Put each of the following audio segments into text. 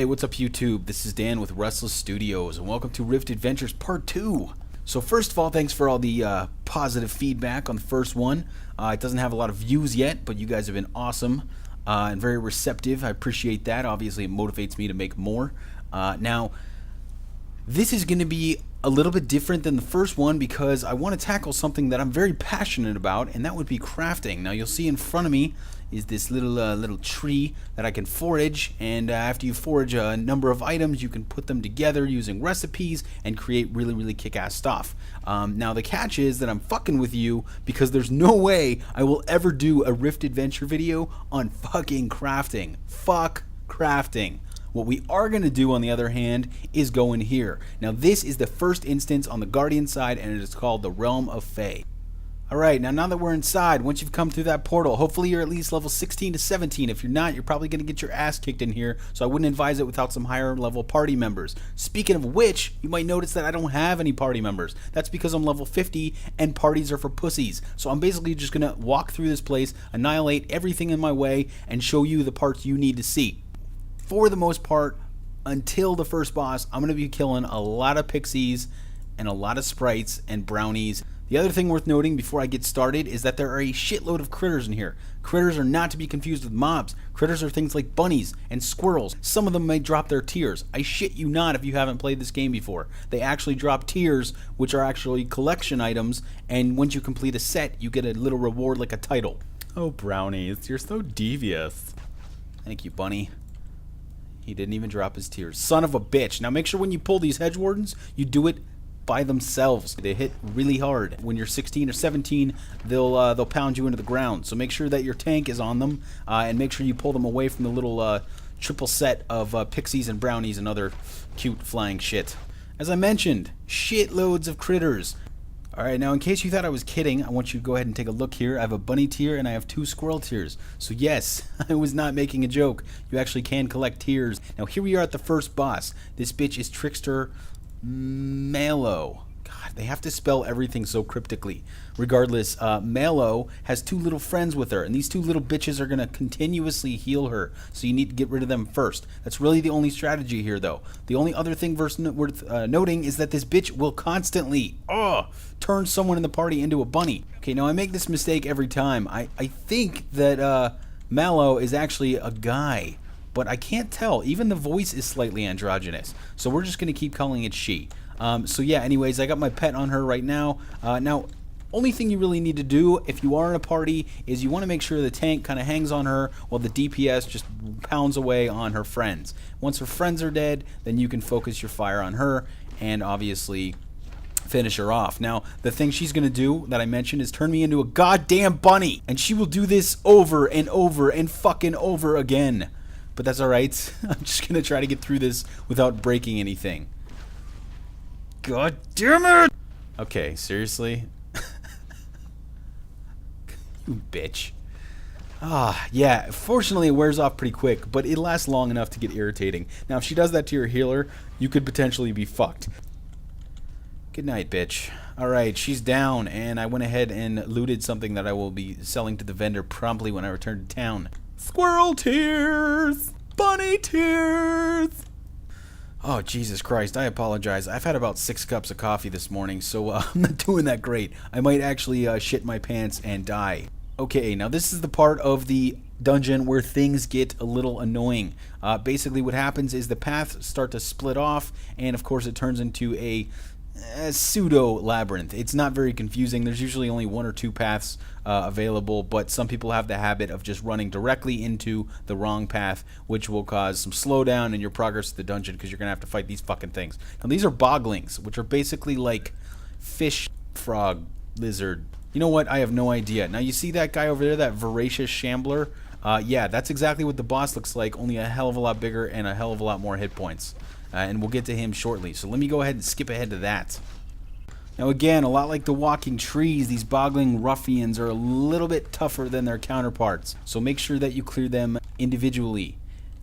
Hey, what's up YouTube? This is Dan with Restless Studios, and welcome to Rift Adventures Part 2. So first of all, thanks for all the positive feedback on the first one. It doesn't have a lot of views yet, but you guys have been awesome and very receptive. I appreciate that. Obviously, it motivates me to make more. Now, this is going to be a little bit different than the first one because I want to tackle something that I'm very passionate about, and that would be crafting. Now, you'll see in front of me is this little tree that I can forage, and after you forage a number of items, you can put them together using recipes and create really kick-ass stuff. Now the catch is that I'm fucking with you because there's no way I will ever do a Rift Adventure video on fucking crafting. Fuck crafting. What we are going to do, on the other hand, is go in here. Now this is the first instance on the Guardian side, and it is called the Realm of Fey. Alright, now that we're inside, once you've come through that portal, hopefully you're at least level 16 to 17. If you're not, you're probably going to get your ass kicked in here, so I wouldn't advise it without some higher level party members. Speaking of which, you might notice that I don't have any party members. That's because I'm level 50 and parties are for pussies. So I'm basically just going to walk through this place, annihilate everything in my way, and show you the parts you need to see. For the most part, until the first boss, I'm going to be killing a lot of pixies and a lot of sprites and brownies. The other thing worth noting before I get started is that there are a shitload of critters in here. Critters are not to be confused with mobs. Critters are things like bunnies and squirrels. Some of them may drop their tears. I shit you not if you haven't played this game before. They actually drop tears, which are actually collection items, and once you complete a set, you get a little reward like a title. Oh, brownies, you're so devious. Thank you, bunny. He didn't even drop his tears. Son of a bitch. Now make sure when you pull these hedge wardens, you do it by themselves. They hit really hard. When you're 16 or 17, they'll pound you into the ground. So make sure that your tank is on them, and make sure you pull them away from the little triple set of pixies and brownies and other cute flying shit. As I mentioned, shitloads of critters. Alright, now in case you thought I was kidding, I want you to go ahead and take a look here. I have a bunny tier and I have 2 squirrel tiers. So yes, I was not making a joke. You actually can collect tiers. Now here we are at the first boss. This bitch is Trickster Malo. God, they have to spell everything so cryptically. Regardless, Malo has 2 little friends with her, and these 2 little bitches are going to continuously heal her, so you need to get rid of them first. That's really the only strategy here, though. The only other thing worth noting is that this bitch will constantly turn someone in the party into a bunny. Okay, now I make this mistake every time. I think that Malo is actually a guy, but I can't tell. Even the voice is slightly androgynous, so we're just going to keep calling it she. So yeah, anyways, I got my pet on her right now. Now, only thing you really need to do if you are in a party is you want to make sure the tank kind of hangs on her while the DPS just pounds away on her friends. Once her friends are dead, then you can focus your fire on her and obviously finish her off. Now, the thing she's going to do that I mentioned is turn me into a goddamn bunny, and she will do this over and over and fucking over again. But that's alright. I'm just going to try to get through this without breaking anything. God damn it! Okay, seriously? You bitch. Yeah, fortunately it wears off pretty quick, but it lasts long enough to get irritating. Now, if she does that to your healer, you could potentially be fucked. Good night, bitch. Alright, she's down, and I went ahead and looted something that I will be selling to the vendor promptly when I return to town. Squirrel tears! Bunny tears! Oh, Jesus Christ, I apologize. I've had about 6 cups of coffee this morning, so I'm not doing that great. I might actually shit my pants and die. Okay, now this is the part of the dungeon where things get a little annoying. Basically what happens is the paths start to split off, and of course it turns into a pseudo labyrinth. It's not very confusing. There's usually only 1 or 2 paths available, but some people have the habit of just running directly into the wrong path, which will cause some slowdown in your progress to the dungeon because you're gonna have to fight these fucking things. Now these are boglings, which are basically like fish, frog, lizard. You know what? I have no idea. Now you see that guy over there, that voracious shambler? Yeah, that's exactly what the boss looks like, only a hell of a lot bigger and a hell of a lot more hit points. And we'll get to him shortly. So let me go ahead and skip ahead to that. Now again, a lot like the walking trees, these bogling ruffians are a little bit tougher than their counterparts. So make sure that you clear them individually.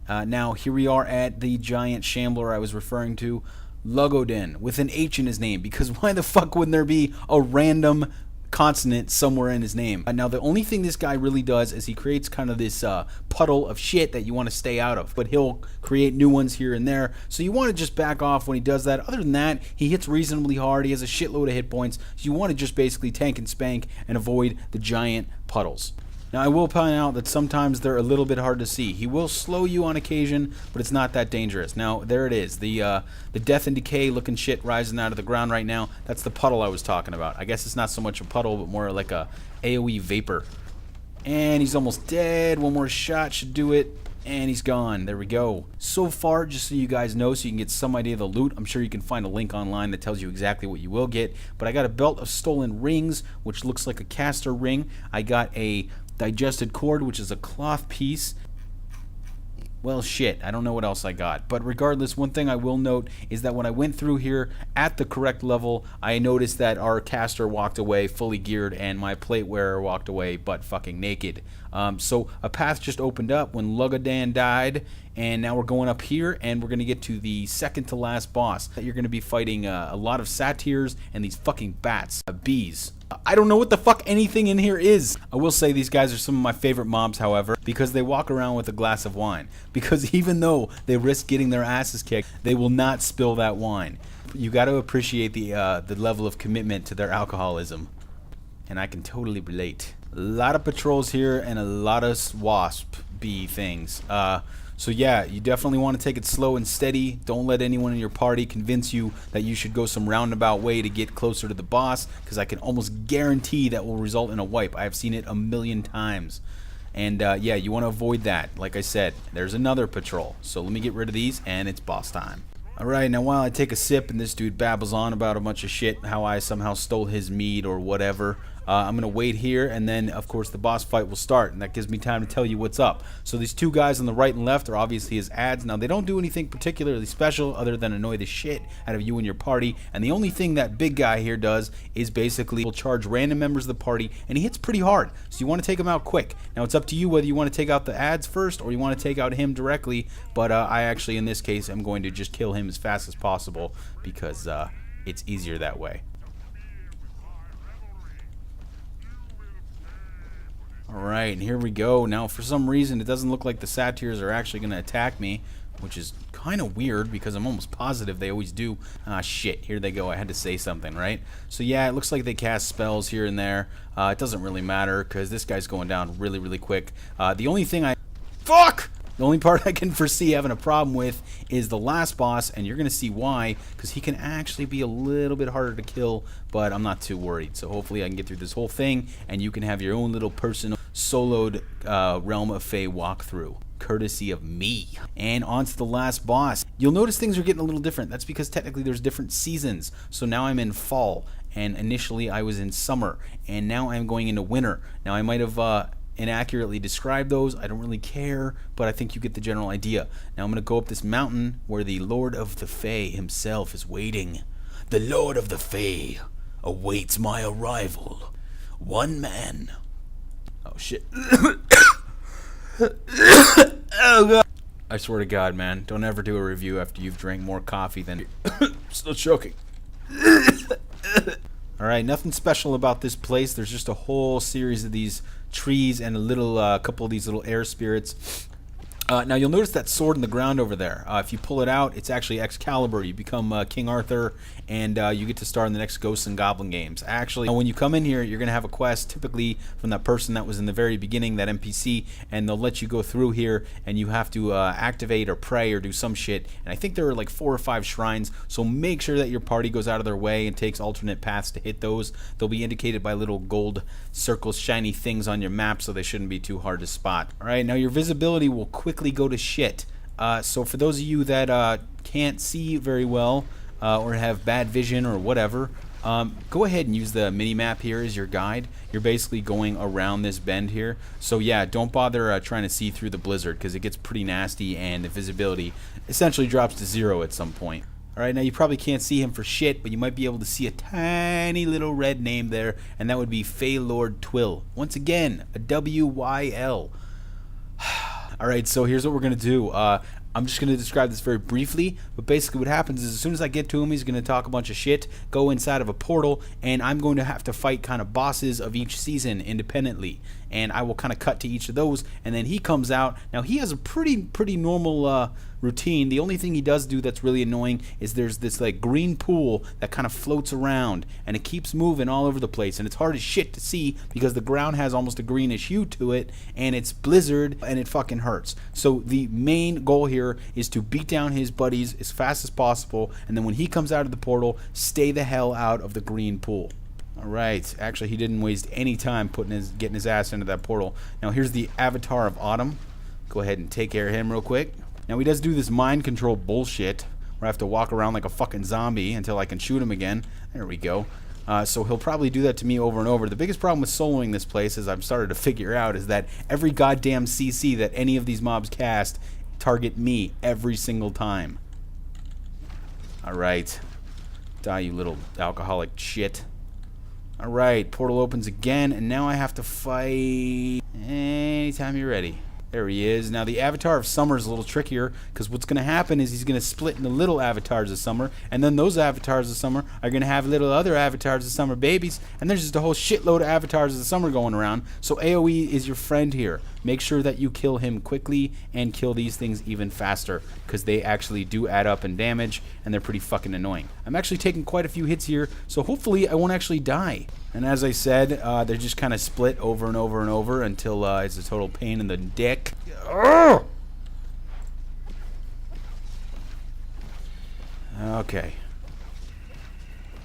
Now here we are at the giant shambler I was referring to, Lugoden, with an H in his name. Because why the fuck wouldn't there be a random consonant somewhere in his name. Now, the only thing this guy really does is he creates kind of this puddle of shit that you want to stay out of, but he'll create new ones here and there, so you want to just back off when he does that. Other than that, he hits reasonably hard. He has a shitload of hit points, so you want to just basically tank and spank and avoid the giant puddles. Now, I will point out that sometimes they're a little bit hard to see. He will slow you on occasion, but it's not that dangerous. Now, there it is. The Death and Decay looking shit rising out of the ground right now. That's the puddle I was talking about. I guess it's not so much a puddle, but more like a AoE vapor. And he's almost dead. One more shot should do it. And he's gone. There we go. So far, just so you guys know, so you can get some idea of the loot, I'm sure you can find a link online that tells you exactly what you will get. But I got a belt of stolen rings, which looks like a caster ring. I got a digested cord, which is a cloth piece. Well, shit, I don't know what else I got. But regardless, one thing I will note is that when I went through here at the correct level, I noticed that our caster walked away fully geared and my plate wearer walked away butt fucking naked. So a path just opened up when Lugadan died, and now we're going up here and we're going to get to the second to last boss. You're going to be fighting a lot of satyrs and these fucking bats, bees. I don't know what the fuck anything in here is. I will say these guys are some of my favorite mobs, however, because they walk around with a glass of wine. Because even though they risk getting their asses kicked, they will not spill that wine. You got to appreciate the level of commitment to their alcoholism. And I can totally relate. A lot of patrols here and a lot of wasp bee things. So yeah, you definitely want to take it slow and steady. Don't let anyone in your party convince you that you should go some roundabout way to get closer to the boss, because I can almost guarantee that will result in a wipe. I've seen it a million times. And yeah, you want to avoid that. Like I said, there's another patrol. So let me get rid of these and it's boss time. Alright, now while I take a sip and this dude babbles on about a bunch of shit, how I somehow stole his meat or whatever, I'm going to wait here, and then, of course, the boss fight will start, and that gives me time to tell you what's up. So these two guys on the right and left are obviously his ads. Now, they don't do anything particularly special other than annoy the shit out of you and your party, and the only thing that big guy here does is basically will charge random members of the party, and he hits pretty hard, so you want to take him out quick. Now, it's up to you whether you want to take out the ads first or you want to take out him directly, but I actually, in this case, am going to just kill him as fast as possible because it's easier that way. Alright, and here we go. Now, for some reason, it doesn't look like the satyrs are actually going to attack me, which is kind of weird because I'm almost positive they always do. Ah, shit. Here they go. I had to say something, right? So, yeah, it looks like they cast spells here and there. It doesn't really matter because this guy's going down really, really quick. The only thing Fuck! The only part I can foresee having a problem with is the last boss, and you're going to see why, because he can actually be a little bit harder to kill, but I'm not too worried. So hopefully I can get through this whole thing, and you can have your own little personal soloed Realm of Fey walkthrough, courtesy of me. And on to the last boss. You'll notice things are getting a little different. That's because technically there's different seasons. So now I'm in fall, and initially I was in summer, and now I'm going into winter. Now I might have inaccurately describe those. I don't really care, but I think you get the general idea. Now I'm going to go up this mountain where the Lord of the Fae himself is waiting. The Lord of the Fae awaits my arrival. One man. Oh shit. Oh god. I swear to God, man, don't ever do a review after you've drank more coffee than still choking. Alright, nothing special about this place. There's just a whole series of these trees and a little couple of these little air spirits. Now you'll notice that sword in the ground over there. If you pull it out, it's actually Excalibur. You become King Arthur, and you get to star in the next Ghosts and Goblin games. Actually, when you come in here, you're going to have a quest, typically from that person that was in the very beginning, that NPC, and they'll let you go through here, and you have to activate or pray or do some shit. And I think there are like 4 or 5 shrines, so make sure that your party goes out of their way and takes alternate paths to hit those. They'll be indicated by little gold circles, shiny things on your map, so they shouldn't be too hard to spot. Alright, now your visibility will quickly go to shit. So for those of you that can't see very well or have bad vision or whatever, go ahead and use the mini-map here as your guide. You're basically going around this bend here. So yeah, don't bother trying to see through the blizzard because it gets pretty nasty and the visibility essentially drops to 0 at some point. Alright, now you probably can't see him for shit, but you might be able to see a tiny little red name there, and that would be Feylord Twill. Once again, a W-Y-L. Alright, so here's what we're going to do. I'm just going to describe this very briefly, but basically what happens is as soon as I get to him, he's going to talk a bunch of shit, go inside of a portal, and I'm going to have to fight kind of bosses of each season independently. And I will kind of cut to each of those, and then he comes out. Now, he has a pretty normal routine. The only thing he does do that's really annoying is there's this like green pool that kind of floats around, and it keeps moving all over the place, and it's hard as shit to see because the ground has almost a greenish hue to it, and it's blizzard, and it fucking hurts. So the main goal here is to beat down his buddies as fast as possible, and then when he comes out of the portal, stay the hell out of the green pool. Alright, actually he didn't waste any time getting his ass into that portal. Now here's the Avatar of Autumn. Go ahead and take care of him real quick. Now he does do this mind control bullshit where I have to walk around like a fucking zombie until I can shoot him again. There we go. So he'll probably do that to me over and over. The biggest problem with soloing this place, as I've started to figure out, is that every goddamn CC that any of these mobs cast target me every single time. Alright. Die, you little alcoholic shit. Alright, portal opens again, and now I have to fight anytime you're ready. There he is. Now the Avatar of Summer is a little trickier, because what's going to happen is he's going to split into little Avatars of Summer, and then those Avatars of Summer are going to have little other Avatars of Summer babies, and there's just a whole shitload of Avatars of Summer going around. So AoE is your friend here. Make sure that you kill him quickly and kill these things even faster, because they actually do add up in damage, and they're pretty fucking annoying. I'm actually taking quite a few hits here, so hopefully I won't actually die. And as I said, they're just kind of split over and over and over until it's a total pain in the dick. Urgh! Okay.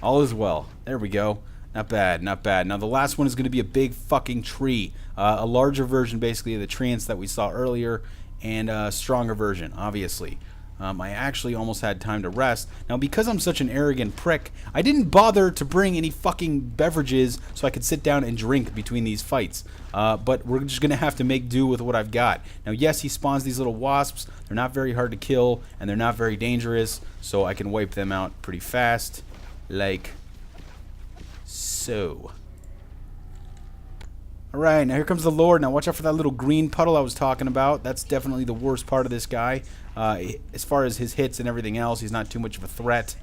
All is well. There we go. Not bad, not bad. Now the last one is going to be a big fucking tree. A larger version basically of the treants that we saw earlier, and a stronger version, obviously. I actually almost had time to rest. Now, because I'm such an arrogant prick, I didn't bother to bring any fucking beverages so I could sit down and drink between these fights. But we're just going to have to make do with what I've got. Now, yes, he spawns these little wasps. They're not very hard to kill, and they're not very dangerous, so I can wipe them out pretty fast, like so. Alright, now here comes the Lord. Now watch out for that little green puddle I was talking about. That's definitely the worst part of this guy. As far as his hits and everything else, he's not too much of a threat.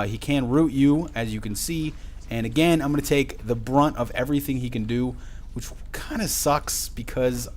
He can root you, as you can see. And again, I'm going to take the brunt of everything he can do, which kind of sucks because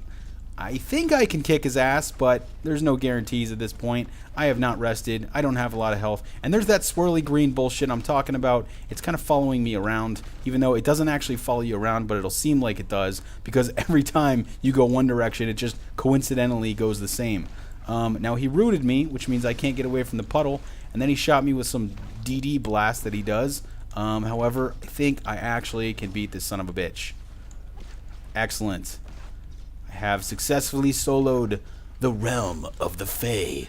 I think I can kick his ass, but there's no guarantees at this point. I have not rested. I don't have a lot of health. And there's that swirly green bullshit I'm talking about. It's kind of following me around, even though it doesn't actually follow you around, but it'll seem like it does, because every time you go one direction, it just coincidentally goes the same. Now he rooted me, which means I can't get away from the puddle, and then he shot me with some DD blast that he does. However, I think I actually can beat this son of a bitch. Excellent. I have successfully soloed the Realm of the Fae.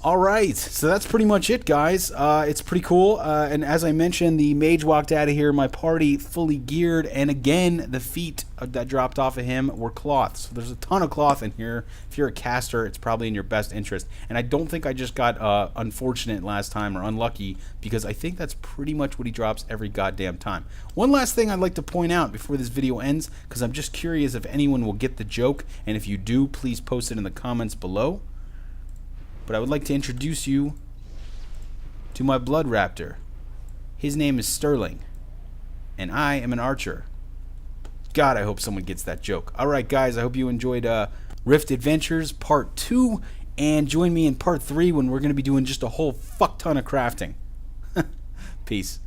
Alright, so that's pretty much it, guys. It's pretty cool, and as I mentioned, the mage walked out of here, my party fully geared, and again, the feet that dropped off of him were cloth. So there's a ton of cloth in here. If you're a caster, it's probably in your best interest. And I don't think I just got unfortunate last time, or unlucky, because I think that's pretty much what he drops every goddamn time. One last thing I'd like to point out before this video ends, because I'm just curious if anyone will get the joke, and if you do, please post it in the comments below. But I would like to introduce you to my blood raptor. His name is Sterling, and I am an archer. God, I hope someone gets that joke. Alright guys, I hope you enjoyed Rift Adventures Part 2, and join me in Part 3 when we're going to be doing just a whole fuck ton of crafting. Peace.